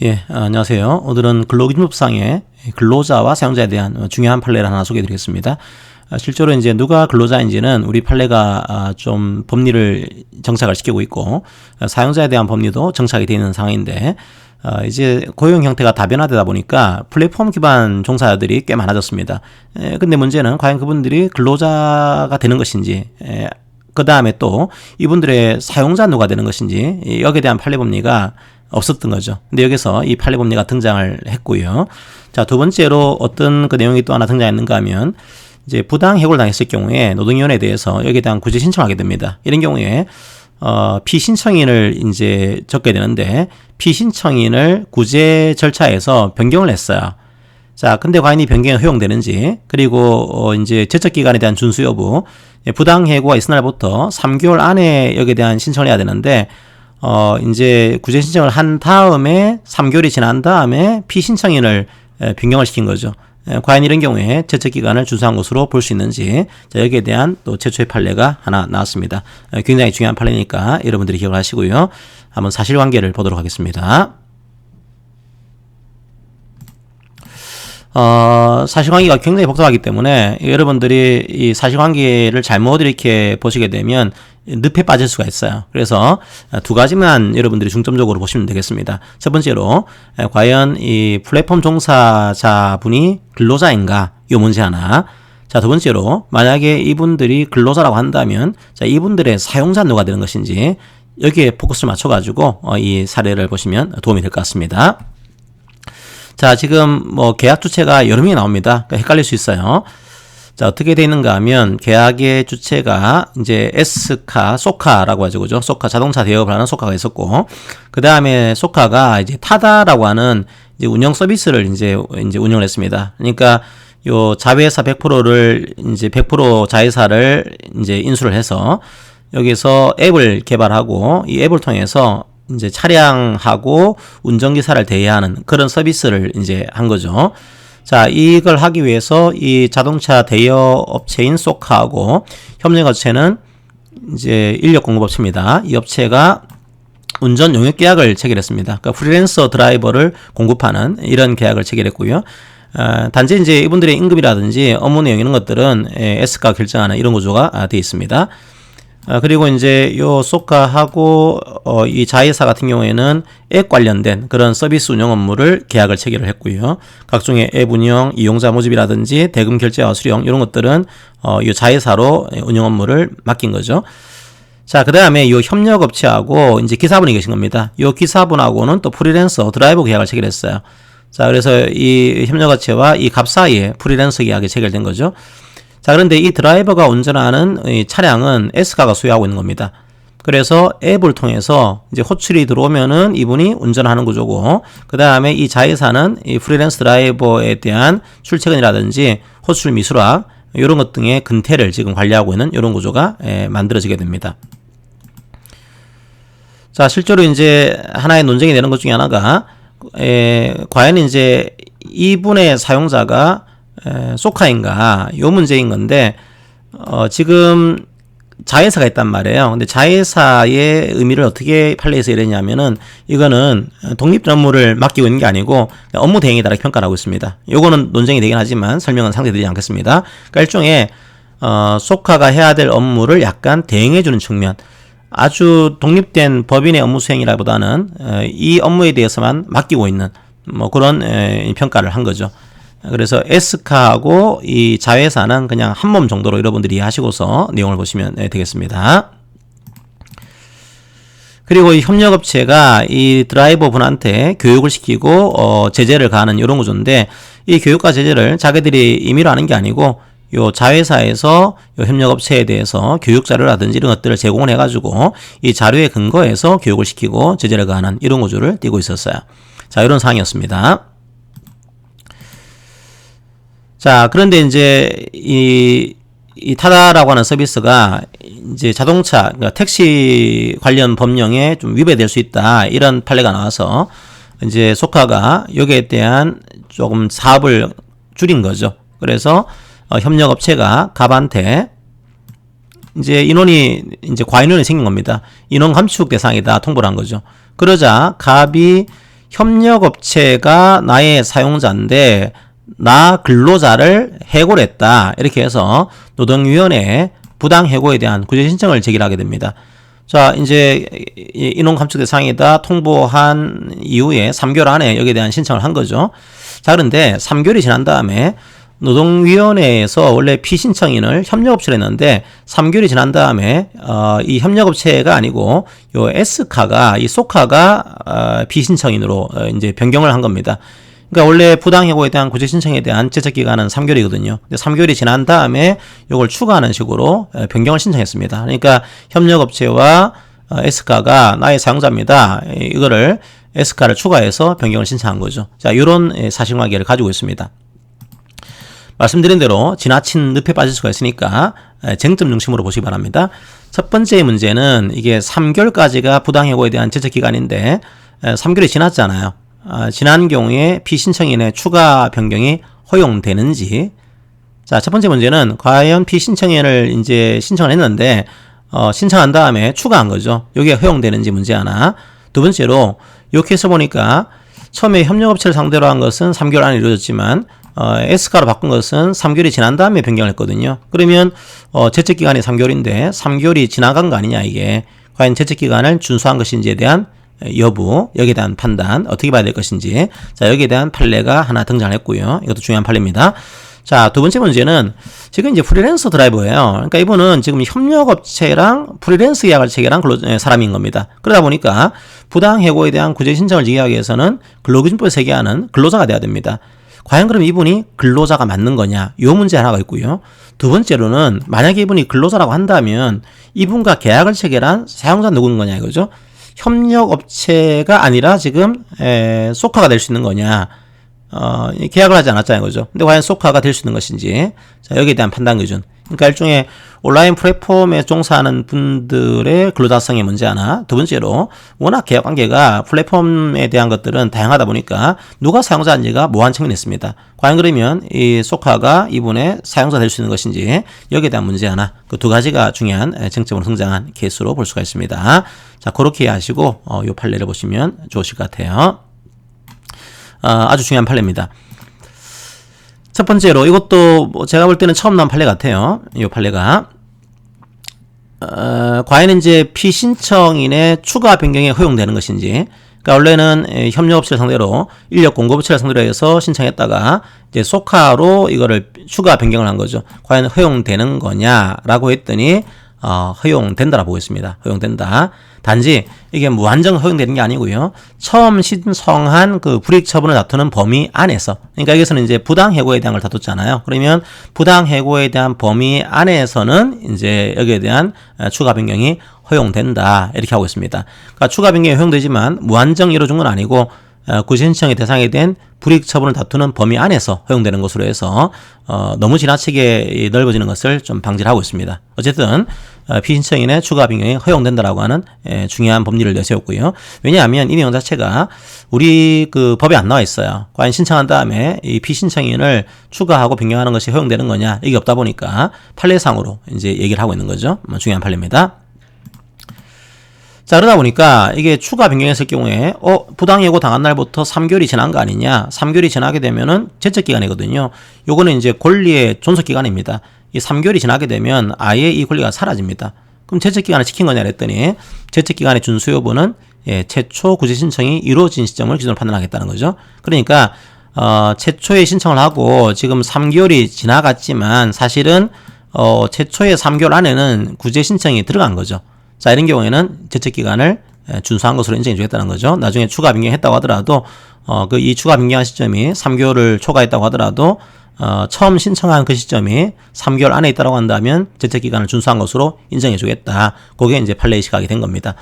예, 안녕하세요. 오늘은 근로기준법상의 근로자와 사용자에 대한 중요한 판례를 하나 소개해 드리겠습니다. 실제로 이제 누가 근로자인지는 우리 판례가 좀 법리를 정착을 시키고 있고, 사용자에 대한 법리도 정착이 되어 있는 상황인데, 이제 고용 형태가 다변화되다 보니까 플랫폼 기반 종사자들이 꽤 많아졌습니다. 근데 문제는 과연 그분들이 근로자가 되는 것인지, 그 다음에 또 이분들의 사용자 누가 되는 것인지, 여기에 대한 판례 법리가 없었던 거죠. 근데 여기서 이 판례 법리가 등장을 했고요. 자, 두 번째로 어떤 그 내용이 또 하나 등장했는가 하면, 이제 부당 해고를 당했을 경우에 노동위원회에 대해서 여기에 대한 구제 신청하게 됩니다. 이런 경우에 피신청인을 이제 적게 되는데, 피신청인을 구제 절차에서 변경을 했어요. 자, 근데 과연 이 변경이 허용되는지, 그리고 이제 제척 기간에 대한 준수 여부, 부당 해고가 있은 날부터 3개월 안에 여기에 대한 신청을 해야 되는데, 이제 구제 신청을 한 다음에 3개월이 지난 다음에 피신청인을 변경을 시킨 거죠. 과연 이런 경우에 제척 기간을 준수한 것으로 볼 수 있는지, 자, 여기에 대한 또 최초의 판례가 하나 나왔습니다. 굉장히 중요한 판례니까 여러분들이 기억을 하시고요. 한번 사실관계를 보도록 하겠습니다. 사실관계가 굉장히 복잡하기 때문에 여러분들이 이 사실관계를 잘못 이렇게 보시게 되면 늪에 빠질 수가 있어요. 그래서 두 가지만 여러분들이 중점적으로 보시면 되겠습니다. 첫 번째로, 과연 이 플랫폼 종사자분이 근로자인가? 이 문제 하나. 자, 두 번째로, 만약에 이분들이 근로자라고 한다면, 자, 이분들의 사용자 누가 되는 것인지, 여기에 포커스를 맞춰가지고 이 사례를 보시면 도움이 될 것 같습니다. 자, 지금 뭐 계약 주체가 여러 명이 나옵니다. 그러니까 헷갈릴 수 있어요. 자, 어떻게 되어 있는가 하면 계약의 주체가 이제 S카, 소카라고 하죠. 그죠? 소카, 자동차 대여를 하는 소카가 있었고, 그 다음에 소카가 이제 타다라고 하는 이제 운영 서비스를 이제 운영을 했습니다. 그러니까 요 자회사 100%를 이제 100% 자회사를 이제 인수를 해서 여기서 앱을 개발하고 이 앱을 통해서 이제 차량하고 운전기사를 대여하는 그런 서비스를 이제 한 거죠. 자, 이걸 하기 위해서 이 자동차 대여 업체인 소카하고 협력업체는 이제 인력 공급업체입니다. 이 업체가 운전 용역 계약을 체결했습니다. 그러니까 프리랜서 드라이버를 공급하는 이런 계약을 체결했고요. 단지 이제 이분들의 임금이라든지 업무 내용 이런 것들은 S가 결정하는 이런 구조가 되어 있습니다. 그리고 이제 요 소카하고 이 자회사 같은 경우에는 앱 관련된 그런 서비스 운영 업무를 계약을 체결을 했고요. 각종의 앱 운영, 이용자 모집이라든지 대금 결제와 수령 이런 것들은 이 자회사로 운영 업무를 맡긴 거죠. 자, 그다음에 요 협력 업체하고 이제 기사분이 계신 겁니다. 요 기사분하고는 또 프리랜서 드라이버 계약을 체결했어요. 자, 그래서 이 협력 업체와 이 갑 사이에 프리랜서 계약이 체결된 거죠. 자, 그런데 이 드라이버가 운전하는 이 차량은 S카가 소유하고 있는 겁니다. 그래서 앱을 통해서 이제 호출이 들어오면은 이분이 운전하는 구조고, 그 다음에 이 자회사는 이 프리랜서 드라이버에 대한 출퇴근이라든지 호출 미수락, 이런 것 등의 근태를 지금 관리하고 있는 이런 구조가 만들어지게 됩니다. 자, 실제로 이제 하나의 논쟁이 되는 것 중에 하나가, 과연 이제 이분의 사용자가 소카인가 요 문제인 건데, 지금 자회사가 있단 말이에요. 근데 자회사의 의미를 어떻게 판례에서 이랬냐면은, 이거는 독립된 업무를 맡기고 있는 게 아니고 업무 대행이다라고 평가를 하고 있습니다. 요거는 논쟁이 되긴 하지만 설명은 상세드리지 않겠습니다. 그러니까 일종의 소카가 해야 될 업무를 약간 대행해주는 측면, 아주 독립된 법인의 업무 수행이라보다는 이 업무에 대해서만 맡기고 있는 뭐 그런 평가를 한 거죠. 그래서 S카하고 이 자회사는 그냥 한 몸 정도로 여러분들이 이해하시고서 내용을 보시면 되겠습니다. 그리고 이 협력업체가 이 드라이버 분한테 교육을 시키고 제재를 가하는 이런 구조인데, 이 교육과 제재를 자기들이 임의로 하는 게 아니고 요 자회사에서 요 협력업체에 대해서 교육 자료라든지 이런 것들을 제공을 해가지고 이 자료에 근거해서 교육을 시키고 제재를 가하는 이런 구조를 띠고 있었어요. 자, 이런 상황이었습니다. 자, 그런데 이제 이 타다라고 하는 서비스가 이제 자동차, 그러니까 택시 관련 법령에 좀 위배될 수 있다, 이런 판례가 나와서 이제 소카가 여기에 대한 조금 사업을 줄인 거죠. 그래서 협력업체가 갑한테 이제 과인원이 생긴 겁니다. 인원 감축 대상이다 통보를 한 거죠. 그러자 갑이 협력업체가 나의 사용자인데 나 근로자를 해고를 했다. 이렇게 해서 노동위원회에 부당해고에 대한 구제신청을 제기를 하게 됩니다. 자, 이제 인원감축 대상이다 통보한 이후에 3개월 안에 여기에 대한 신청을 한 거죠. 자, 그런데 3개월이 지난 다음에 노동위원회에서 원래 피신청인을 협력업체로 했는데 3개월이 지난 다음에 이 협력업체가 아니고 요 S카가 이 소카가 피신청인으로 이제 변경을 한 겁니다. 그러니까 원래 부당해고에 대한 구제 신청에 대한 제적 기간은 3개월이거든요. 근데 3개월이 지난 다음에 이걸 추가하는 식으로 변경을 신청했습니다. 그러니까 협력업체와 S카가 나의 사용자입니다. 이거를 S카를 추가해서 변경을 신청한 거죠. 자, 이런 사실관계를 가지고 있습니다. 말씀드린 대로 지나친 늪에 빠질 수가 있으니까 쟁점 중심으로 보시기 바랍니다. 첫 번째 문제는 이게 3개월까지가 부당해고에 대한 제적 기간인데 3개월이 지났잖아요. 지난 경우에 피신청인의 추가 변경이 허용되는지. 자, 첫 번째 문제는 과연 피신청인을 이제 신청을 했는데 신청한 다음에 추가한 거죠. 여기에 허용되는지 문제 하나. 두 번째로 이 케이스 보니까 처음에 협력업체를 상대로 한 것은 3개월 안에 이루어졌지만 S카로 바꾼 것은 3개월이 지난 다음에 변경을 했거든요. 그러면 제적기간이 3개월인데 3개월이 지나간 거 아니냐 이게. 과연 제적기간을 준수한 것인지에 대한 여부, 여기에 대한 판단 어떻게 봐야 될 것인지. 자, 여기에 대한 판례가 하나 등장했고요. 이것도 중요한 판례입니다. 자, 두 번째 문제는 지금 이제 프리랜서 드라이버예요. 그러니까 이분은 지금 협력업체랑 프리랜서 계약을 체결한 사람인 겁니다. 그러다 보니까 부당해고에 대한 구제 신청을 제기하기 위해서는 근로기준법에 새겨하는 근로자가 돼야 됩니다. 과연 그럼 이분이 근로자가 맞는 거냐? 이 문제 하나가 있고요. 두 번째로는 만약에 이분이 근로자라고 한다면 이분과 계약을 체결한 사용자 누군 거냐 이거죠. 협력업체가 아니라 지금 소카가 될 수 있는 거냐. 계약을 하지 않았잖아요. 그죠? 근데 과연 소카가 될 수 있는 것인지. 자, 여기에 대한 판단 기준. 그러니까 일종의 온라인 플랫폼에 종사하는 분들의 근로자성의 문제 하나. 두 번째로 워낙 계약 관계가 플랫폼에 대한 것들은 다양하다 보니까 누가 사용자인지가 모호한 측면이 있습니다. 과연 그러면 이 소카가 이분의 사용자 될 수 있는 것인지 여기에 대한 문제 하나. 그 두 가지가 중요한 쟁점으로 성장한 케이스로 볼 수가 있습니다. 자, 그렇게 하시고 이 판례를 보시면 좋으실 것 같아요. 아주 중요한 판례입니다. 첫 번째로 이것도 제가 볼 때는 처음 나온 판례 같아요. 이 판례가 과연 이제 피신청인의 추가 변경이 허용되는 것인지. 그러니까 원래는 협력업체를 상대로 인력 공급업체를 상대로 해서 신청했다가 이제 소카로 이거를 추가 변경을 한 거죠. 과연 허용되는 거냐라고 했더니 허용된다라고 보겠습니다. 허용된다. 단지 이게 무한정 허용되는 게 아니고요. 처음 신청한 그 불이익 처분을 다투는 범위 안에서. 그러니까 여기서는 이제 부당해고에 대한 걸 다투잖아요. 그러면 부당해고에 대한 범위 안에서는 이제 여기에 대한 추가 변경이 허용된다. 이렇게 하고 있습니다. 그러니까 추가 변경이 허용되지만 무한정 이루어진 건 아니고 구제 신청의 대상이 된 불이익 처분을 다투는 범위 안에서 허용되는 것으로 해서 너무 지나치게 넓어지는 것을 좀 방지를 하고 있습니다. 어쨌든 피신청인의 추가 변경이 허용된다라고 하는 중요한 법리를 내세웠고요. 왜냐하면 이 내용 자체가 우리 그 법에 안 나와 있어요. 과연 신청한 다음에 이 피신청인을 추가하고 변경하는 것이 허용되는 거냐 이게 없다 보니까 판례상으로 이제 얘기를 하고 있는 거죠. 중요한 판례입니다. 자, 그러다 보니까 이게 추가 변경했을 경우에 부당해고 당한 날부터 3개월이 지난 거 아니냐. 3개월이 지나게 되면은 제척기간이거든요. 요거는 이제 권리의 존속기간입니다. 이 3개월이 지나게 되면 아예 이 권리가 사라집니다. 그럼 제척기간을 지킨 거냐 그랬더니 제척기간의 준수 여부는 최초 구제 신청이 이루어진 시점을 기준으로 판단하겠다는 거죠. 그러니까 최초에 신청을 하고 지금 3개월이 지나갔지만 사실은 최초의 3개월 안에는 구제 신청이 들어간 거죠. 자, 이런 경우에는 제척기간을 준수한 것으로 인정해 주겠다는 거죠. 나중에 추가 변경했다고 하더라도 이 추가 변경한 시점이 3개월을 초과했다고 하더라도 처음 신청한 그 시점이 3개월 안에 있다고 한다면 제척기간을 준수한 것으로 인정해 주겠다. 그게 이제 판례의 시각이 된 겁니다.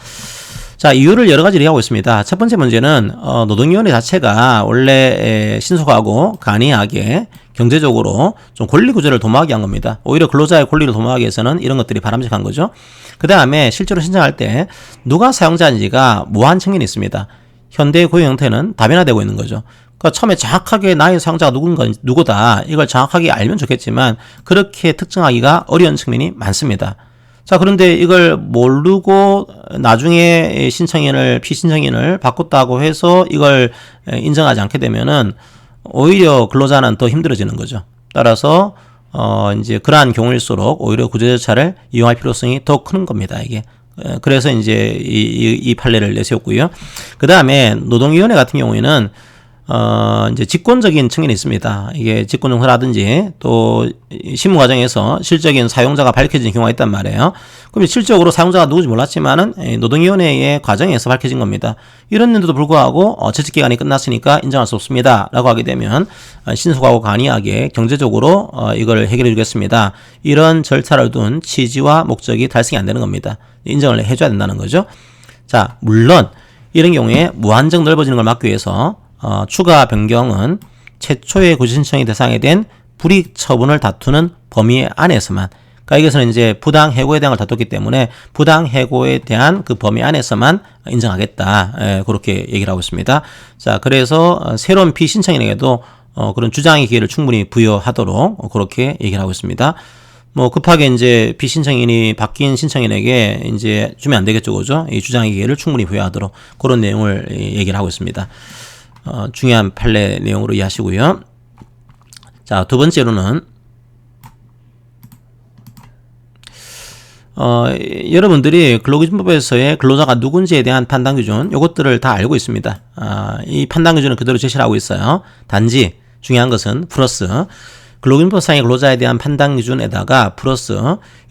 자, 이유를 여러 가지로 얘기하고 있습니다. 첫 번째 문제는 노동위원회 자체가 원래 신속하고 간이하게 경제적으로 좀 권리 구조를 도모하게 한 겁니다. 오히려 근로자의 권리를 도모하기 위해서는 이런 것들이 바람직한 거죠. 그 다음에 실제로 신청할 때 누가 사용자인지가 모호한 측면이 있습니다. 현대의 고유 형태는 다변화되고 있는 거죠. 그러니까 처음에 정확하게 나의 사용자가 누구다 이걸 정확하게 알면 좋겠지만 그렇게 특정하기가 어려운 측면이 많습니다. 자, 그런데 이걸 모르고 나중에 피신청인을 바꿨다고 해서 이걸 인정하지 않게 되면은 오히려 근로자는 더 힘들어지는 거죠. 따라서 이제 그러한 경우일수록 오히려 구제 절차를 이용할 필요성이 더 큰 겁니다, 이게. 그래서 이제 이 판례를 내세웠고요. 그 다음에 노동위원회 같은 경우에는 이제 직권적인 측면이 있습니다. 이게 직권정서라든지 또 심무 과정에서 실적인 사용자가 밝혀진 경우가 있단 말이에요. 그럼 실적으로 사용자가 누구지 몰랐지만은 노동위원회의 과정에서 밝혀진 겁니다. 이랬는데도 불구하고 채직기간이 끝났으니까 인정할 수 없습니다. 라고 하게 되면 신속하고 간이하게 경제적으로 이걸 해결해 주겠습니다. 이런 절차를 둔 취지와 목적이 달성이 안 되는 겁니다. 인정을 해줘야 된다는 거죠. 자, 물론 이런 경우에 무한정 넓어지는 걸 막기 위해서 추가 변경은 최초의 구제 신청이 대상이 된 불이익 처분을 다투는 범위 안에서만, 그러니까 여기서는 이제 부당 해고에 대한 걸 다퉜기 때문에 부당 해고에 대한 그 범위 안에서만 인정하겠다. 그렇게 얘기를 하고 있습니다. 자, 그래서 새로운 피신청인에게도 그런 주장의 기회를 충분히 부여하도록 그렇게 얘기를 하고 있습니다. 뭐 급하게 이제 피신청인이 바뀐 신청인에게 이제 주면 안 되겠죠, 그죠? 이 주장의 기회를 충분히 부여하도록 그런 내용을 얘기를 하고 있습니다. 중요한 판례 내용으로 이해하시고요. 자, 두 번째로는 여러분들이 근로기준법에서의 근로자가 누군지에 대한 판단 기준, 이것들을 다 알고 있습니다. 이 판단 기준은 그대로 제시를 하고 있어요. 단지 중요한 것은 플러스 근로기준법상의 근로자에 대한 판단 기준에다가 플러스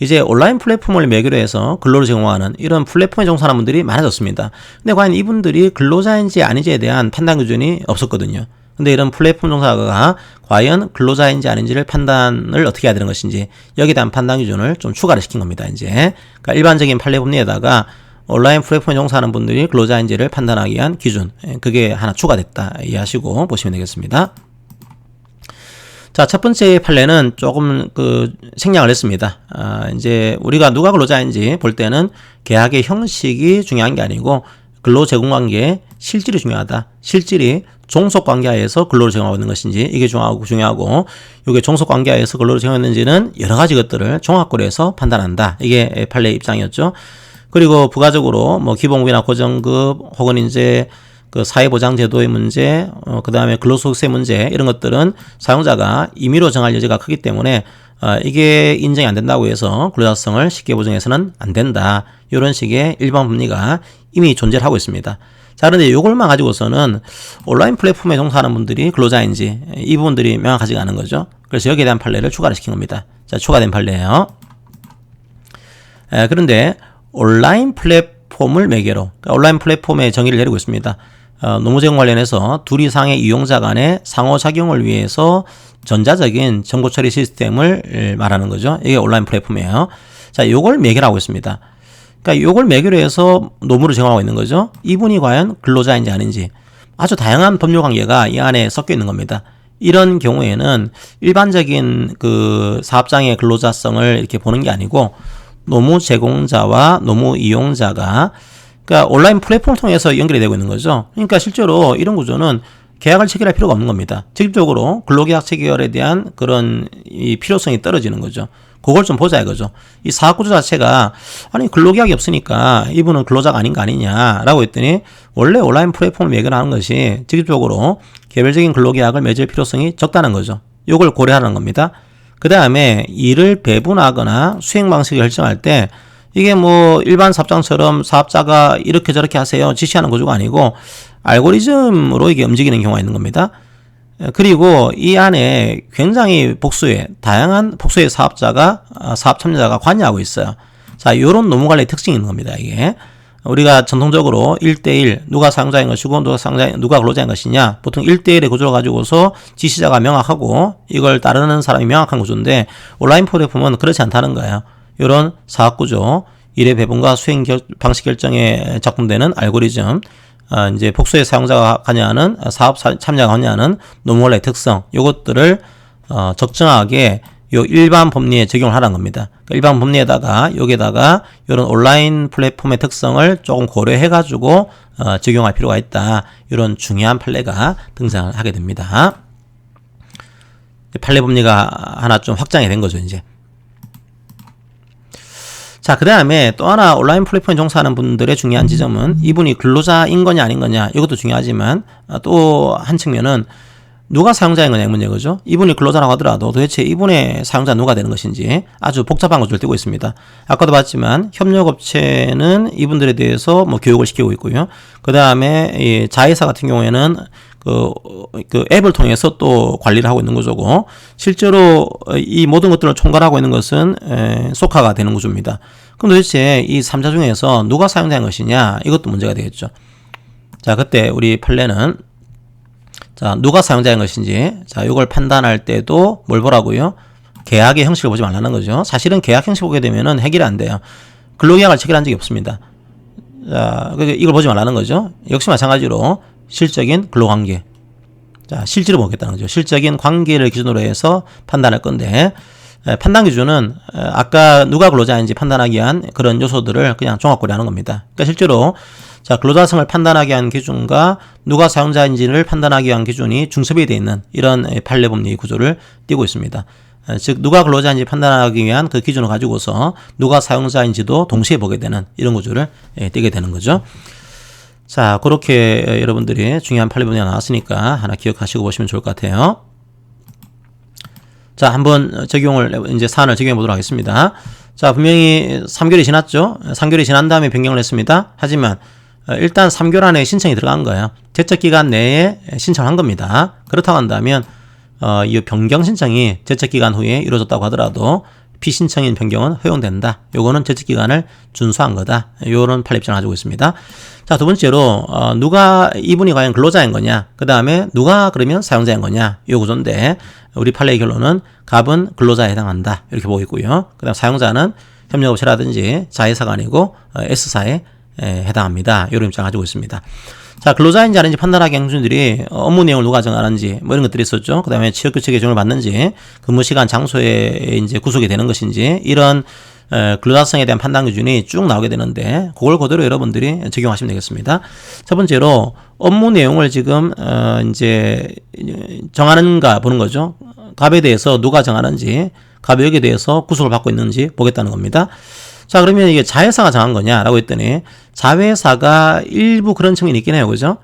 이제 온라인 플랫폼을 매개로 해서 근로를 제공하는 이런 플랫폼에 종사하는 분들이 많아졌습니다. 근데 과연 이분들이 근로자인지 아닌지에 대한 판단 기준이 없었거든요. 근데 이런 플랫폼 종사가 과연 근로자인지 아닌지를 판단을 어떻게 해야 되는 것인지 여기에 대한 판단 기준을 좀 추가를 시킨 겁니다. 이제 그러니까 일반적인 판례 법리에다가 온라인 플랫폼에 종사하는 분들이 근로자인지를 판단하기 위한 기준, 그게 하나 추가됐다 이해하시고 보시면 되겠습니다. 자, 첫 번째 판례는 조금 생략을 했습니다. 이제 우리가 누가 근로자인지 볼 때는 계약의 형식이 중요한 게 아니고 근로 제공 관계의 실질이 중요하다. 실질이 종속 관계하에서 근로를 제공하고 있는 것인지 이게 중요하고 이게 종속 관계하에서 근로를 제공했는지는 여러 가지 것들을 종합고려해서 판단한다. 이게 판례 입장이었죠. 그리고 부가적으로 뭐 기본급이나 고정급 혹은 이제 그 사회보장제도의 문제, 그 다음에 근로소득세 문제, 이런 것들은 사용자가 임의로 정할 여지가 크기 때문에, 이게 인정이 안 된다고 해서 근로자성을 쉽게 보정해서는 안 된다. 이런 식의 일반 법리가 이미 존재를 하고 있습니다. 자, 그런데 이걸만 가지고서는 온라인 플랫폼에 종사하는 분들이 근로자인지 이 부분들이 명확하지가 않은 거죠. 그래서 여기에 대한 판례를 추가를 시킨 겁니다. 자, 추가된 판례예요. 그런데 온라인 플랫폼을 매개로, 그러니까 온라인 플랫폼의 정의를 내리고 있습니다. 노무 제공 관련해서 둘 이상의 이용자 간의 상호작용을 위해서 전자적인 정보 처리 시스템을 말하는 거죠. 이게 온라인 플랫폼이에요. 자, 요걸 매개로 하고 있습니다. 그러니까 요걸 매개로 해서 노무를 제공하고 있는 거죠. 이분이 과연 근로자인지 아닌지 아주 다양한 법률 관계가 이 안에 섞여 있는 겁니다. 이런 경우에는 일반적인 그 사업장의 근로자성을 이렇게 보는 게 아니고 노무 제공자와 노무 이용자가 그러니까 온라인 플랫폼을 통해서 연결이 되고 있는 거죠. 그러니까 실제로 이런 구조는 계약을 체결할 필요가 없는 겁니다. 직접적으로 근로계약 체결에 대한 그런 이 필요성이 떨어지는 거죠. 그걸 좀 보자 이거죠. 이 사업구조 자체가 아니 근로계약이 없으니까 이분은 근로자가 아닌 거 아니냐라고 했더니 원래 온라인 플랫폼을 매개하는 것이 직접적으로 개별적인 근로계약을 맺을 필요성이 적다는 거죠. 이걸 고려하는 겁니다. 그 다음에 일을 배분하거나 수행 방식을 결정할 때 이게 뭐 일반 사업장처럼 사업자가 이렇게 저렇게 하세요 지시하는 구조가 아니고 알고리즘으로 이게 움직이는 경우가 있는 겁니다. 그리고 이 안에 굉장히 다양한 복수의 사업 참여자가 관여하고 있어요. 자, 이런 노무관리의 특징이 있는 겁니다. 이게 우리가 전통적으로 1대1 누가 사용자인 것이고 누가 근로자인 것이냐 보통 1대1의 구조를 가지고서 지시자가 명확하고 이걸 따르는 사람이 명확한 구조인데 온라인 플랫폼은 그렇지 않다는 거예요. 이런 사업구조, 일의 배분과 수행 방식 결정에 작동되는 알고리즘, 이제 복수의 사용자가 관여하는 사업 참여자가 관여하는 노무관리의 특성, 요것들을 적정하게 요 일반 법리에 적용을 하라는 겁니다. 그러니까 일반 법리에다가 여기에다가 이런 온라인 플랫폼의 특성을 조금 고려해가지고 적용할 필요가 있다. 이런 중요한 판례가 등장을 하게 됩니다. 판례 법리가 하나 좀 확장이 된 거죠, 이제. 자, 그 다음에 또 하나 온라인 플랫폼에 종사하는 분들의 중요한 지점은 이분이 근로자인 거냐 아닌 거냐 이것도 중요하지만 또 한 측면은 누가 사용자인 거냐 이 문제 거죠. 이분이 근로자라고 하더라도 도대체 이분의 사용자 누가 되는 것인지 아주 복잡한 것을 띄고 있습니다. 아까도 봤지만 협력업체는 이분들에 대해서 뭐 교육을 시키고 있고요. 그 다음에 자회사 같은 경우에는 그 앱을 통해서 또 관리를 하고 있는 구조고 실제로 이 모든 것들을 총괄하고 있는 것은 소카가 되는 구조입니다. 그럼 도대체 이 3자 중에서 누가 사용자인 것이냐 이것도 문제가 되겠죠. 자, 그때 우리 판례는 자, 누가 사용자인 것인지, 자, 이걸 판단할 때도 뭘 보라고요? 계약의 형식을 보지 말라는 거죠. 사실은 계약 형식 보게 되면은 해결이 안 돼요. 근로계약을 체결한 적이 없습니다. 자, 이걸 보지 말라는 거죠. 역시 마찬가지로 실적인 근로관계. 자, 실질을 보겠다는 거죠. 실적인 관계를 기준으로 해서 판단할 건데, 판단 기준은 아까 누가 근로자인지 판단하기 위한 그런 요소들을 그냥 종합고려하는 겁니다. 그러니까 실제로 자, 근로자성을 판단하기 위한 기준과 누가 사용자인지를 판단하기 위한 기준이 중첩이 되어 있는 이런 판례 법리 구조를 띄고 있습니다. 즉 누가 근로자인지 판단하기 위한 그 기준을 가지고서 누가 사용자인지도 동시에 보게 되는 이런 구조를 띄게 되는 거죠. 자, 그렇게 여러분들이 중요한 판례 법리가 나왔으니까 하나 기억하시고 보시면 좋을 것 같아요. 자, 한번 이제 사안을 적용해 보도록 하겠습니다. 자, 분명히 3개월이 지났죠. 3개월이 지난 다음에 변경을 했습니다. 하지만 일단 3개월 안에 신청이 들어간 거예요. 제척기간 내에 신청한 겁니다. 그렇다고 한다면 이 변경 신청이 제척기간 후에 이루어졌다고 하더라도 피신청인 변경은 허용된다. 요거는 제척기간을 준수한 거다. 요런 판례 입장을 가지고 있습니다. 자, 두 번째로 누가 이분이 과연 근로자인 거냐, 그 다음에 누가 그러면 사용자인 거냐, 요 구조인데 우리 판례의 결론은 갑은 근로자에 해당한다 이렇게 보고 있고요. 그 다음 사용자는 협력업체라든지 자회사가 아니고 S사에 해당합니다. 이런 입장을 가지고 있습니다. 자, 근로자인지 아닌지 판단하기 위한 기준들이 업무 내용을 누가 정하는지 뭐 이런 것들이 있었죠. 그 다음에 취업규칙의 적용을 받는지, 근무시간 장소에 이제 구속이 되는 것인지 이런 근로자성에 대한 판단 기준이 쭉 나오게 되는데 그걸 그대로 여러분들이 적용하시면 되겠습니다. 첫 번째로 업무 내용을 지금 이제 정하는가 보는 거죠. 갑에 대해서 누가 정하는지, 갑이 여기에 대해서 구속을 받고 있는지 보겠다는 겁니다. 자, 그러면 이게 자회사가 정한 거냐라고 했더니 자회사가 일부 그런 측면이 있긴 해요. 그죠?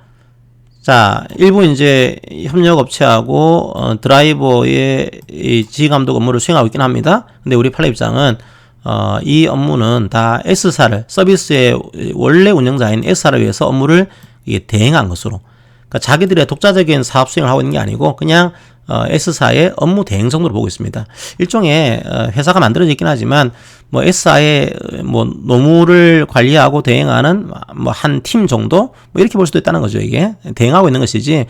자, 일부 이제 협력업체하고 드라이버의 이 지휘감독 업무를 수행하고 있긴 합니다. 근데 우리 판례 입장은 이 업무는 다 S사를, 서비스의 원래 운영자인 S사를 위해서 업무를 대행한 것으로, 그러니까 자기들의 독자적인 사업 수행을 하고 있는 게 아니고 그냥 S사의 업무 대행 정도로 보고 있습니다. 일종의 회사가 만들어져 있긴 하지만 뭐 S사의 뭐 노무를 관리하고 대행하는 뭐 한 팀 정도 뭐 이렇게 볼 수도 있다는 거죠. 이게 대행하고 있는 것이지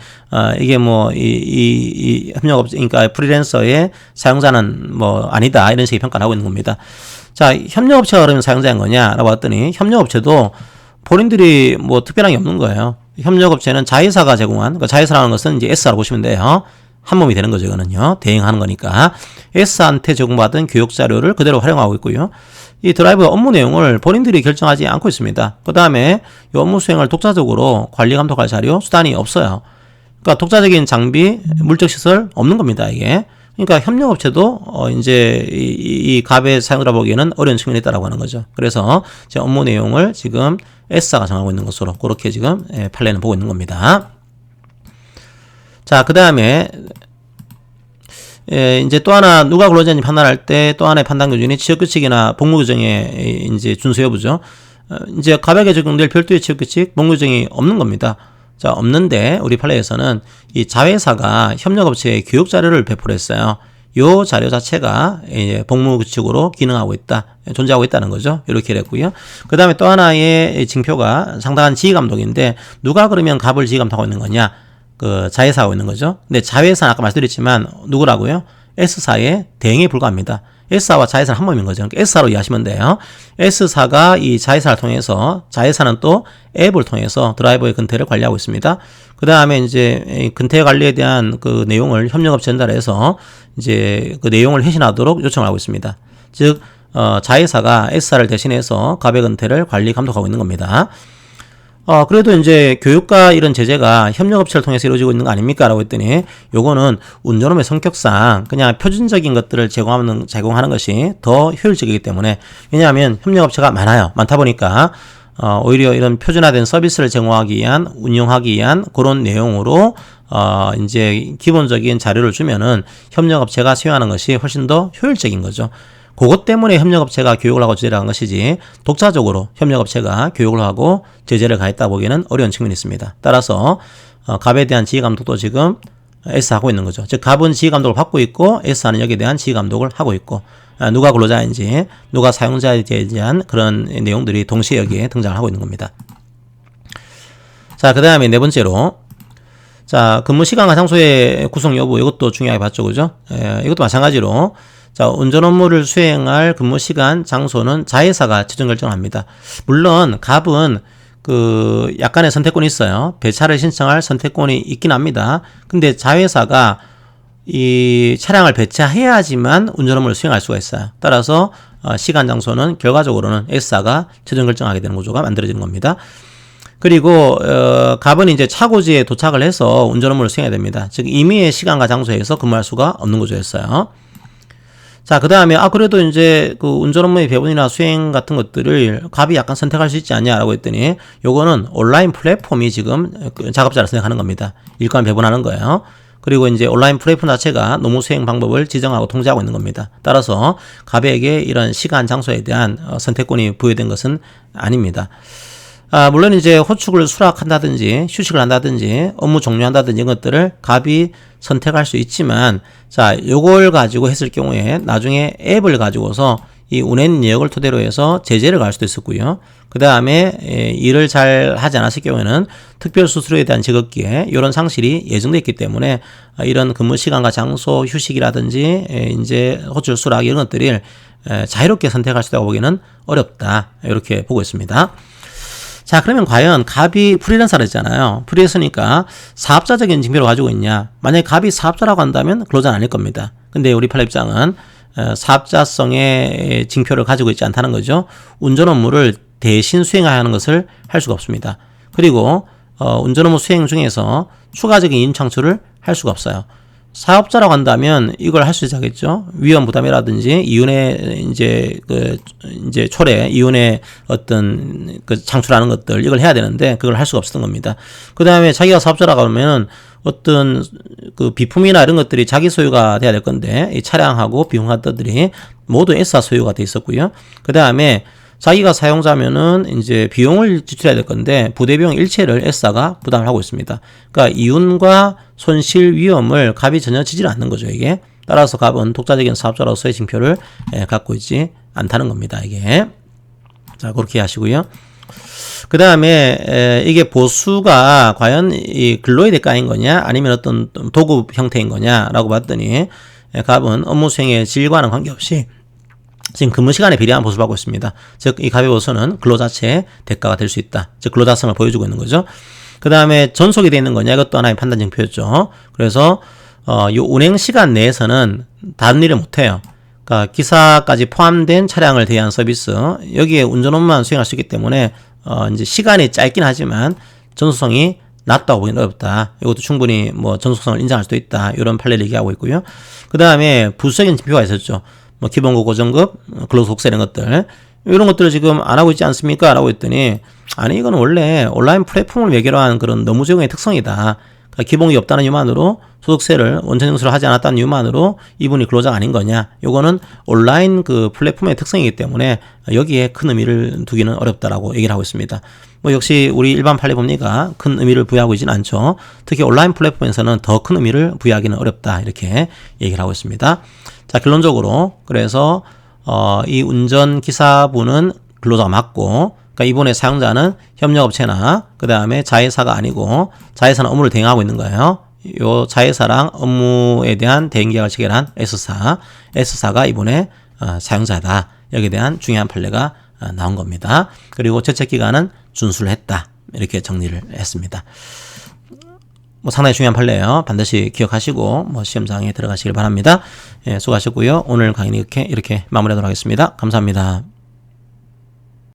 이게 뭐 이 협력업체, 그러니까 프리랜서의 사용자는 뭐 아니다 이런 식의 평가를 하고 있는 겁니다. 자, 협력업체가 그러면 사용자인 거냐라고 봤더니 협력업체도 본인들이 뭐 특별한 게 없는 거예요. 협력업체는 자회사가 제공한, 그러니까 자회사라는 것은 이제 S사로 보시면 돼요. 한 몸이 되는 거죠. 이거는요. 대행하는 거니까. S한테 제공받은 교육 자료를 그대로 활용하고 있고요. 이 드라이버 업무 내용을 본인들이 결정하지 않고 있습니다. 그 다음에 이 업무 수행을 독자적으로 관리 감독할 자료, 수단이 없어요. 그러니까 독자적인 장비, 물적 시설 없는 겁니다. 이게. 그러니까 협력업체도 이제 이 갑의 사용자라 보기에는 어려운 측면이 있다라고 하는 거죠. 그래서 제 업무 내용을 지금 S사가 정하고 있는 것으로 그렇게 지금 판례는 보고 있는 겁니다. 자, 그 다음에 이제 또 하나 누가 근로자인지 판단할 때 또 하나의 판단 기준이 취업규칙이나 복무규정의 이제 준수 여부죠. 이제 갑에게 적용될 별도의 취업규칙, 복무규정이 없는 겁니다. 자, 없는데 우리 판례에서는 이 자회사가 협력업체에 교육 자료를 배포를 했어요. 요 자료 자체가 이제 복무규칙으로 기능하고 있다, 존재하고 있다는 거죠. 이렇게 됐고요. 그 다음에 또 하나의 징표가 상당한 지휘감독인데 누가 그러면 갑을 지휘감독하고 있는 거냐? 그 자회사가 하고 있는 거죠. 근데 자회사는 아까 말씀드렸지만 누구라고요? S사의 대행에 불과합니다. S사와 자회사는 한 몸인 거죠. 그러니까 S사로 이해하시면 돼요. S사가 이 자회사를 통해서, 자회사는 또 앱을 통해서 드라이버의 근태를 관리하고 있습니다. 그 다음에 이제 근태 관리에 대한 그 내용을 협력업체 전달해서 이제 그 내용을 회신하도록 요청을 하고 있습니다. 즉 자회사가 S사를 대신해서 갑의 근태를 관리 감독하고 있는 겁니다. 그래도 이제 교육과 이런 제재가 협력업체를 통해서 이루어지고 있는 거 아닙니까? 라고 했더니 요거는 운전업의 성격상 그냥 표준적인 것들을 제공하는 것이 더 효율적이기 때문에, 왜냐하면 협력업체가 많다 보니까 오히려 이런 표준화된 서비스를 제공하기 위한, 운영하기 위한 그런 내용으로 이제 기본적인 자료를 주면은 협력업체가 수행하는 것이 훨씬 더 효율적인 거죠. 그것 때문에 협력업체가 교육을 하고 제재를 한 것이지, 독자적으로 협력업체가 교육을 하고 제재를 가했다 보기에는 어려운 측면이 있습니다. 따라서 갑에 대한 지휘감독도 지금 S하고 있는 거죠. 즉 갑은 지휘감독을 받고 있고 S하는 여기에 대한 지휘감독을 하고 있고, 누가 근로자인지 누가 사용자에 대한 그런 내용들이 동시에 여기에 등장을 하고 있는 겁니다. 자, 그 다음에 네 번째로, 자, 근무 시간과 장소의 구성 여부, 이것도 중요하게 봤죠, 그죠? 이것도 마찬가지로, 자, 운전 업무를 수행할 근무 시간, 장소는 자회사가 최종 결정합니다. 물론 갑은 그 약간의 선택권이 있어요. 배차를 신청할 선택권이 있긴 합니다. 근데 자회사가 이 차량을 배차해야지만 운전 업무를 수행할 수가 있어요. 따라서 시간, 장소는 결과적으로는 S사가 최종 결정하게 되는 구조가 만들어지는 겁니다. 그리고 갑은 이제 차고지에 도착을 해서 운전 업무를 수행해야 됩니다. 즉 임의의 시간과 장소에서 근무할 수가 없는 구조였어요. 자, 그 다음에, 그래도 이제 그 운전 업무의 배분이나 수행 같은 것들을 갑이 약간 선택할 수 있지 않냐라고 했더니, 요거는 온라인 플랫폼이 지금 작업자를 선택하는 겁니다. 일감 배분하는 거예요. 그리고 이제 온라인 플랫폼 자체가 노무 수행 방법을 지정하고 통제하고 있는 겁니다. 따라서 갑에게 이런 시간, 장소에 대한 선택권이 부여된 것은 아닙니다. 물론 이제 호축을 수락한다든지 휴식을 한다든지 업무 종료한다든지 이런 것들을 갑이 선택할 수 있지만, 자, 요걸 가지고 했을 경우에 나중에 앱을 가지고서 이 운행 내역을 토대로 해서 제재를 가할 수도 있었고요. 그 다음에 일을 잘 하지 않았을 경우에는 특별 수수료에 대한 지급기에 이런 상실이 예정되어 있기 때문에 이런 근무 시간과 장소, 휴식이라든지 이제 호출 수락 이런 것들을 자유롭게 선택할 수 있다고 보기에는 어렵다, 이렇게 보고 있습니다. 자, 그러면 과연 갑이 프리랜서라 했잖아요. 프리랜서니까 사업자적인 징표를 가지고 있냐? 만약에 갑이 사업자라고 한다면 근로자는 아닐 겁니다. 근데 우리 판례입장은 사업자성의 징표를 가지고 있지 않다는 거죠. 운전 업무를 대신 수행하는 것을 할 수가 없습니다. 그리고 운전 업무 수행 중에서 추가적인 이윤 창출을 할 수가 없어요. 사업자라고 한다면 이걸 할 수 있겠죠. 위험 부담이라든지 이윤의 이제 초래, 이윤의 어떤 창출하는 것들, 이걸 해야 되는데 그걸 할 수가 없었던 겁니다. 그 다음에 자기가 사업자라고 하면 어떤 그 비품이나 이런 것들이 자기 소유가 돼야 될 건데, 이 차량하고 비용 같은 것들이 모두 S사 소유가 돼 있었고요. 그 다음에 자기가 사용자면은 이제 비용을 지출해야 될 건데 부대 비용 일체를 S사가 부담을 하고 있습니다. 그러니까 이윤과 손실 위험을 갑이 전혀 지지를 않는 거죠, 이게. 따라서 갑은 독자적인 사업자로서의 징표를 갖고 있지 않다는 겁니다, 이게. 자, 그렇게 하시고요. 그 다음에 이게 보수가 과연 이 근로의 대가인 거냐 아니면 어떤 도급 형태인 거냐라고 봤더니, 갑은 업무 수행의 질과는 관계없이 지금 근무 시간에 비례한 보수를 받고 있습니다. 즉, 이 갑의 보수는 근로 자체의 대가가 될 수 있다. 즉, 근로자성을 보여주고 있는 거죠. 그 다음에 전속이 되어 있는 거냐, 이것도 하나의 판단 징표였죠. 그래서 이 운행 시간 내에서는 다른 일을 못해요. 그러니까 기사까지 포함된 차량을 대한 서비스, 여기에 운전 업무만 수행할 수 있기 때문에 이제 시간이 짧긴 하지만 전속성이 낮다고 보기는 어렵다. 이것도 충분히 뭐 전속성을 인정할 수도 있다. 이런 판례를 얘기하고 있고요. 그 다음에 부수적인 징표가 있었죠. 뭐 기본급, 고정급, 근로속세 이런 것들, 이런 것들을 지금 안 하고 있지 않습니까? 라고 했더니, 아니, 이건 원래 온라인 플랫폼을 매개로 한 그런 노무 적용의 특성이다. 그러니까 기본급이 없다는 이유만으로, 소득세를 원천징수를 하지 않았다는 이유만으로 이분이 근로자가 아닌 거냐? 요거는 온라인 그 플랫폼의 특성이기 때문에 여기에 큰 의미를 두기는 어렵다라고 얘기를 하고 있습니다. 뭐 역시 우리 일반 판례 법리가 큰 의미를 부여하고 있지는 않죠. 특히 온라인 플랫폼에서는 더 큰 의미를 부여하기는 어렵다, 이렇게 얘기를 하고 있습니다. 자, 결론적으로 그래서 이 운전기사분은 근로자가 맞고, 그러니까 이분의 사용자는 협력업체나 그 다음에 자회사가 아니고, 자회사는 업무를 대행하고 있는 거예요. 요 자회사랑 업무에 대한 대행계약을 체결한 S사가 이분의 사용자다. 여기에 대한 중요한 판례가 나온 겁니다. 그리고 채책기간은 준수를 했다, 이렇게 정리를 했습니다. 뭐 상당히 중요한 판례예요. 반드시 기억하시고 뭐 시험장에 들어가시길 바랍니다. 예, 수고하셨고요. 오늘 강의는 이렇게 마무리하도록 하겠습니다. 감사합니다.